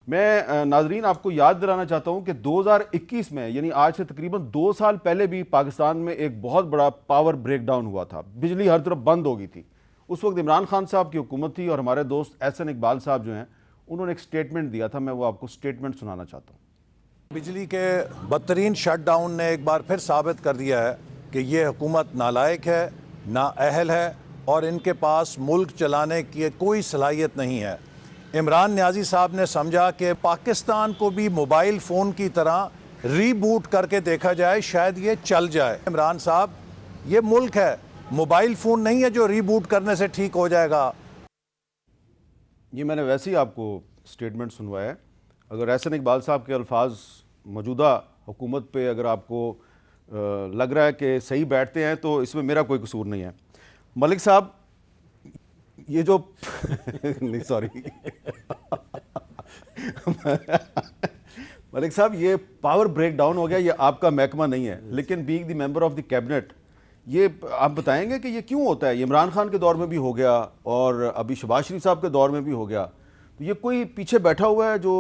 میں ناظرین آپ کو یاد دلانا چاہتا ہوں کہ 2021 میں یعنی آج سے تقریباً 2 سال پہلے بھی پاکستان میں ایک بہت بڑا پاور بریک ڈاؤن ہوا تھا، بجلی ہر طرف بند ہو گئی تھی۔ اس وقت عمران خان صاحب کی حکومت تھی اور ہمارے دوست احسن اقبال صاحب جو ہیں انہوں نے ایک سٹیٹمنٹ دیا تھا، میں وہ آپ کو سٹیٹمنٹ سنانا چاہتا ہوں۔ بجلی کے بدترین شٹ ڈاؤن نے ایک بار پھر ثابت کر دیا ہے کہ یہ حکومت نالائق ہے، نااہل ہے اور ان کے پاس ملک چلانے کی کوئی صلاحیت نہیں ہے۔ عمران نیازی صاحب نے سمجھا کہ پاکستان کو بھی موبائل فون کی طرح ری بوٹ کر کے دیکھا جائے، شاید یہ چل جائے۔ عمران صاحب، یہ ملک ہے، موبائل فون نہیں ہے جو ری بوٹ کرنے سے ٹھیک ہو جائے گا۔ یہ میں نے ویسے ہی آپ کو سٹیٹمنٹ سنوایا ہے۔ اگر احسن اقبال صاحب کے الفاظ موجودہ حکومت پہ اگر آپ کو لگ رہا ہے کہ صحیح بیٹھتے ہیں تو اس میں میرا کوئی قصور نہیں ہے۔ ملک صاحب، یہ جو نہیں سوری ملک صاحب، یہ پاور بریک ڈاؤن ہو گیا، یہ آپ کا محکمہ نہیں ہے، لیکن being the member of the cabinet یہ آپ بتائیں گے کہ یہ کیوں ہوتا ہے؟ یہ عمران خان کے دور میں بھی ہو گیا اور ابھی شہباز شریف صاحب کے دور میں بھی ہو گیا، تو یہ کوئی پیچھے بیٹھا ہوا ہے جو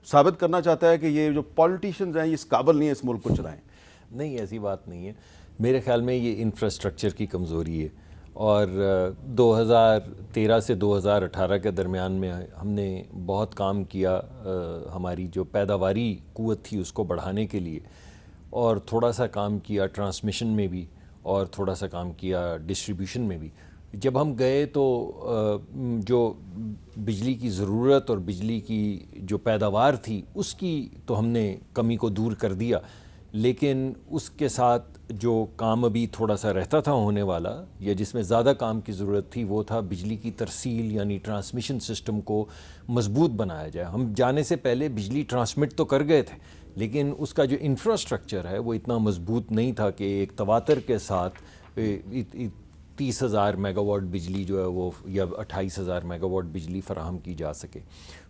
ثابت کرنا چاہتا ہے کہ یہ جو پولیٹیشنز ہیں یہ اس قابل نہیں ہے اس ملک کو چلائیں؟ نہیں، ایسی بات نہیں ہے۔ میرے خیال میں یہ انفراسٹرکچر کی کمزوری ہے، اور 2013 سے 2018 کے درمیان میں ہم نے بہت کام کیا ہماری جو پیداواری قوت تھی اس کو بڑھانے کے لیے، اور تھوڑا سا کام کیا ٹرانسمیشن میں بھی اور تھوڑا سا کام کیا ڈسٹریبیوشن میں بھی۔ جب ہم گئے تو جو بجلی کی ضرورت اور بجلی کی جو پیداوار تھی اس کی تو ہم نے کمی کو دور کر دیا، لیکن اس کے ساتھ جو کام ابھی تھوڑا سا رہتا تھا ہونے والا یا جس میں زیادہ کام کی ضرورت تھی وہ تھا بجلی کی ترسیل، یعنی ٹرانسمیشن سسٹم کو مضبوط بنایا جائے۔ ہم جانے سے پہلے بجلی ٹرانسمٹ تو کر گئے تھے، لیکن اس کا جو انفراسٹرکچر ہے وہ اتنا مضبوط نہیں تھا کہ ایک تواتر کے ساتھ 30,000 میگا واٹ بجلی جو ہے وہ یا 28,000 میگا واٹ بجلی فراہم کی جا سکے۔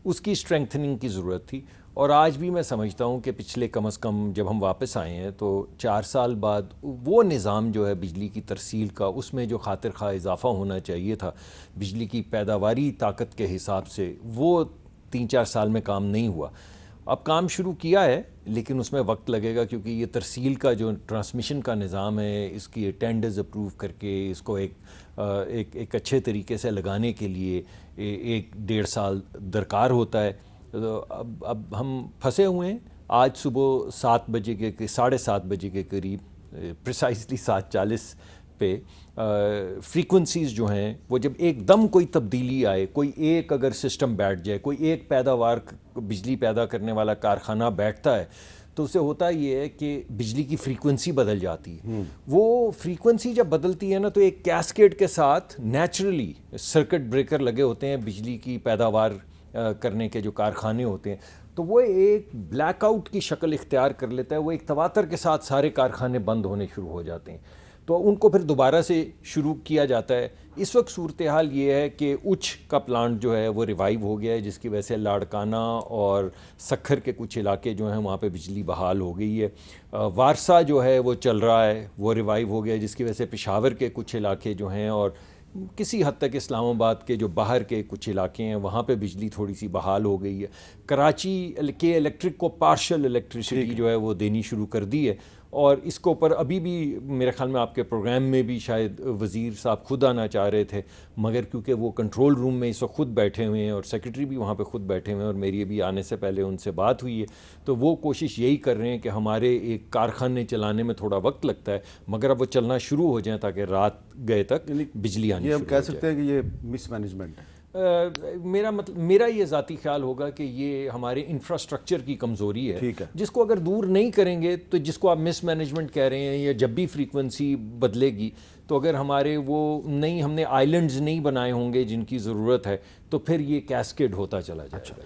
اس کی اسٹرینتھننگ کی ضرورت تھی، اور آج بھی میں سمجھتا ہوں کہ پچھلے کم از کم جب ہم واپس آئے ہیں تو 4 سال بعد وہ نظام جو ہے بجلی کی ترسیل کا، اس میں جو خاطر خواہ اضافہ ہونا چاہیے تھا بجلی کی پیداواری طاقت کے حساب سے، وہ 3-4 سال میں کام نہیں ہوا۔ اب کام شروع کیا ہے لیکن اس میں وقت لگے گا، کیونکہ یہ ترسیل کا جو ٹرانسمیشن کا نظام ہے اس کی ٹینڈرز اپروو کر کے اس کو ایک اچھے طریقے سے لگانے کے لیے 1-1.5 سال درکار ہوتا ہے۔ اب ہم پھنسے ہوئے ہیں۔ آج صبح 7 بجے کے 7:30 بجے کے قریب، پریسائزلی 7:40 پہ فریکوینسیز جو ہیں وہ جب ایک دم کوئی تبدیلی آئے، کوئی ایک اگر سسٹم بیٹھ جائے، کوئی ایک پیداوار بجلی پیدا کرنے والا کارخانہ بیٹھتا ہے تو اسے ہوتا یہ ہے کہ بجلی کی فریکوینسی بدل جاتی ہے۔ وہ فریکوینسی جب بدلتی ہے نا تو ایک کیسکیڈ کے ساتھ نیچرلی سرکٹ بریکر لگے ہوتے ہیں بجلی کی پیداوار کرنے کے جو کارخانے ہوتے ہیں، تو وہ ایک بلیک آؤٹ کی شکل اختیار کر لیتا ہے، وہ ایک تواتر کے ساتھ سارے کارخانے بند ہونے شروع ہو جاتے ہیں، تو ان کو پھر دوبارہ سے شروع کیا جاتا ہے۔ اس وقت صورتحال یہ ہے کہ اچ کا پلانٹ جو ہے وہ ریوائیو ہو گیا ہے، جس کی وجہ سے لاڑکانہ اور سکھر کے کچھ علاقے جو ہیں وہاں پہ بجلی بحال ہو گئی ہے۔ وارسا جو ہے وہ چل رہا ہے، وہ ریوائیو ہو گیا ہے، جس کی وجہ سے پشاور کے کچھ علاقے جو ہیں اور کسی حد تک اسلام آباد کے جو باہر کے کچھ علاقے ہیں وہاں پہ بجلی تھوڑی سی بحال ہو گئی ہے۔ کراچی کے الیکٹرک کو پارشل الیکٹریسٹی جو ہے وہ دینی شروع کر دی ہے، اور اس کے اوپر ابھی بھی میرے خیال میں آپ کے پروگرام میں بھی شاید وزیر صاحب خود آنا چاہ رہے تھے، مگر کیونکہ وہ کنٹرول روم میں اس وقت خود بیٹھے ہوئے ہیں اور سیکرٹری بھی وہاں پہ خود بیٹھے ہوئے ہیں، اور میری ابھی آنے سے پہلے ان سے بات ہوئی ہے، تو وہ کوشش یہی کر رہے ہیں کہ ہمارے ایک کارخانے چلانے میں تھوڑا وقت لگتا ہے مگر اب وہ چلنا شروع ہو جائیں تاکہ رات گئے تک بجلی آنی یہ ہم شروع کہہ ہو سکتے ہیں کہ یہ مس مینجمنٹ ہے۔ میرا یہ ذاتی خیال ہوگا کہ یہ ہمارے انفراسٹرکچر کی کمزوری ہے، ٹھیک ہے، جس کو اگر دور نہیں کریں گے تو جس کو آپ مس مینجمنٹ کہہ رہے ہیں، یا جب بھی فریکوینسی بدلے گی تو اگر ہمارے وہ نہیں، ہم نے آئیلینڈز نہیں بنائے ہوں گے جن کی ضرورت ہے، تو پھر یہ کیسکیڈ ہوتا چلا جائے گا۔